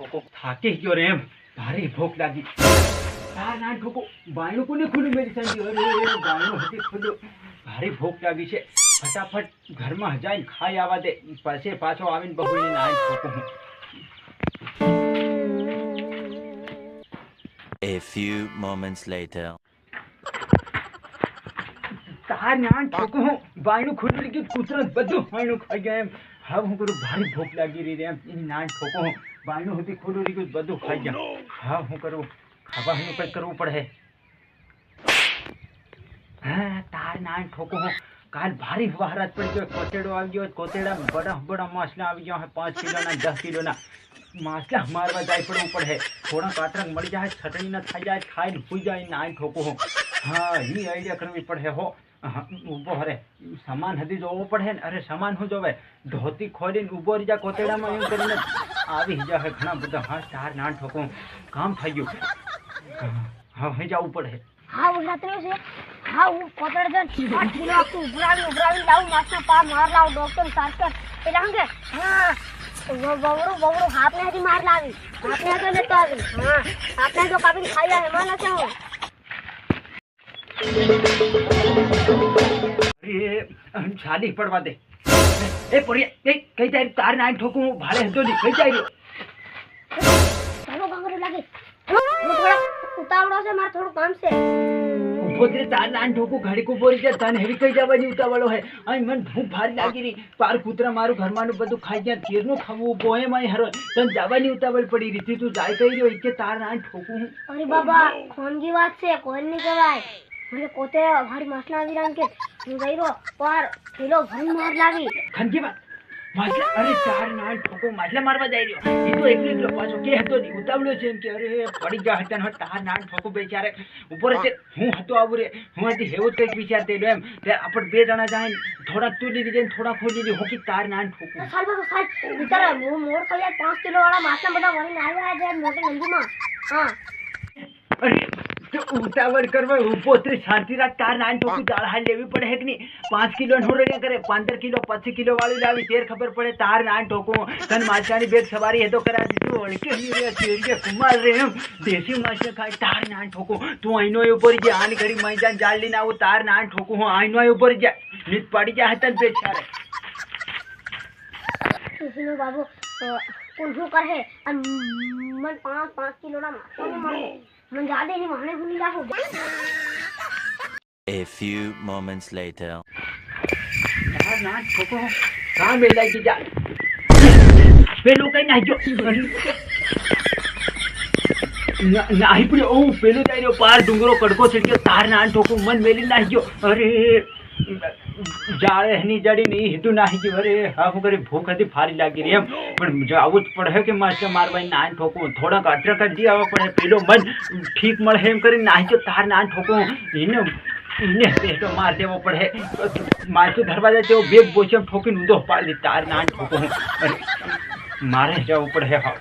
ઠોકો થાકી ગયો રે એમ ભારે ભૂખ લાગી તાર નાન ઠોકો બાયણું કોને ખુલ્લું મેરી સંજી અરે બાયણું હતી ખુલ્લું ભારે ભૂખ લાગી છે ફટાફટ ઘરમાં જઈને ખાઈ આવવા દે પછી પાછો આવીને બહુને નાન ઠોકો હું A few moments later. તાર નાન ઠોકો હું બાયણું ખુલ્લું લીધું કૂતરું બધું બાયણું ખાઈ ગયા એમ હવે હું કરું ભારે ભૂખ લાગી રહી એમ એની નાન ઠોકો હું બાયણું હતી ખુલ્લું લીધું બધું ખાઈ ગયા હા હું કરું ખાવાનું કંઈક કરવું પડે હા તાર નાન ઠોકો હું કાલ ભારે વહારાત પડી ગયો કોતેડો આવી ગયો કોતેડા બડા બડા માછલા આવી ગયા 5 કિલોના 10 કિલોના માછલા મારવા જાય પડવું પડે થોડા કાતરંગ મળી જાય છટણી ના થઈ જાય ખાઈને સુઈ જાય નાન ઠોકો હું હા એ આઈડિયા કરવી પડે હો ઊભો હરે સામાન હજી જોવો પડે ને અરે સામાન શું જોવે ધોતી ખોલીને ઊભો રહી જા કોતેડામાં એમ કરીને આવી જાય ઘણા બધા હા તાર નાન ઠોકો કામ થઈ ગયું હા હવે જવું પડે હા હું રાત્રે છે હા હું કોતર જન 8 કિલો આખું ઉભરાવી લાવું માસના પા માર લાવું ડોક્ટર સારકર એટલે હંગે હા બવરો હાથને હજી માર લાવી હાથને તો લેતો આવી હા હાથને જો કાપીને ખાઈ જાય એમાં નથી હું અરે શાદી પડવા દે એ પડી એ કઈ જાય તાર નાન ઠોકું હું ભાડે હતો નહીં કઈ જાય ચાલો ગંગરો લાગે થોડા ઉતાવળો છે મારે થોડું કામ છે ઉભો તે તાર નાન ઠોકું ઘડી કો બોરી જાય તને હેવી કઈ જવાની ઉતાવળો હે અહીં મને ભૂખ ભારી લાગી રહી પાર કૂતરા મારું ઘરમાંનું બધું ખાઈ ગયા તેરનું ખાવું બોય માં હરો તને જવાની ઉતાવળ પડી રહી તું જાય કઈ રહ્યો કે તાર નાન ઠોકું અરે બાબા ખોનગી વાત છે કોઈ નહીં કહેવાય મને પોતે ભારી માસના વિરાન કે હું ગઈ રહ્યો પર કિલો ભરી માર લાવી ખનકી વાત માછલા અરે તાર નાન ઠોકો માછલા મારવા જાય રહ્યો એ તો એકલો પાછો કે હતો નહીં ઉતાવળ્યો છે એમ કે અરે પડી ગયા હતા ને તાર નાન ઠોકો બેચારે ઉપર છે હું હતો આવું રે હું હતી હેવો કંઈક વિચારતે એમ ત્યારે આપણે બે જણા જાય થોડાક તું લીધી જઈને થોડા ખોલી લીધી હોકી તાર નાન ઠોકો સાલ બાબા સાલ વિચાર મોર ખાઈ 5 કિલો વાળા માસના બધા વળીને આવ્યા છે મોટી નંદીમાં હા અરે ઉતાવળ કરવા ઉભો ત્રી શાંતિ રાખ તાર નાન ઠોકું દાળ હાલ લેવી પડે કે નહીં 5 કિલો નો રે કરે 15 કિલો 25 કિલો વાળી લાવી તેર ખબર પડે તાર નાન ઠોકું તન માછાની બેગ સવારી હે તો કરા દીધું ઓળકે રે તેરીએ કુમાર રે દેશી માછલા ખાય તાર નાન ઠોકું તું આઈનો ઉપર જે આન ઘડી મઈ જાન જાળ લઈને આવું તાર નાન ઠોકું હું આઈનો ઉપર જા નીત પાડી જા હતા બેચારે સુનો બાબુ કોણ શું કરે અને મન 5 કિલો ના માસને મળે મન જાદે ની વહણે ભૂલી રાખો A few moments later. તાર નાન ઠોકો કામ એ લાગી જા પેલું કઈ નાખ્યો નાહી પડ્યો ઓ પેલું જાય પાર ડુંગરો કડકો છે કે તાર નાન ઠોકો મન મેલી નાખ્યો અરે જાળે એની જડી નહીં હીધું નાહી ગયું અરે હા હું કરી ભૂખ હતી ફારી લાગી રહી એમ પણ આવું જ પડે કે માછલા મારવા નાન ઠોકું થોડાક અટરક જ આવવા પડે પેલો મન ઠીક મળે એમ કરી નાહી ગયો તાર નાન ઠોકું એને પેટો માર દેવો પડે માછું ધરવા જાય તેવો બેગ બોચમ ઠોકીને ઊંધો પાડી તાર નાન ઠોકું મારે જવું પડે હા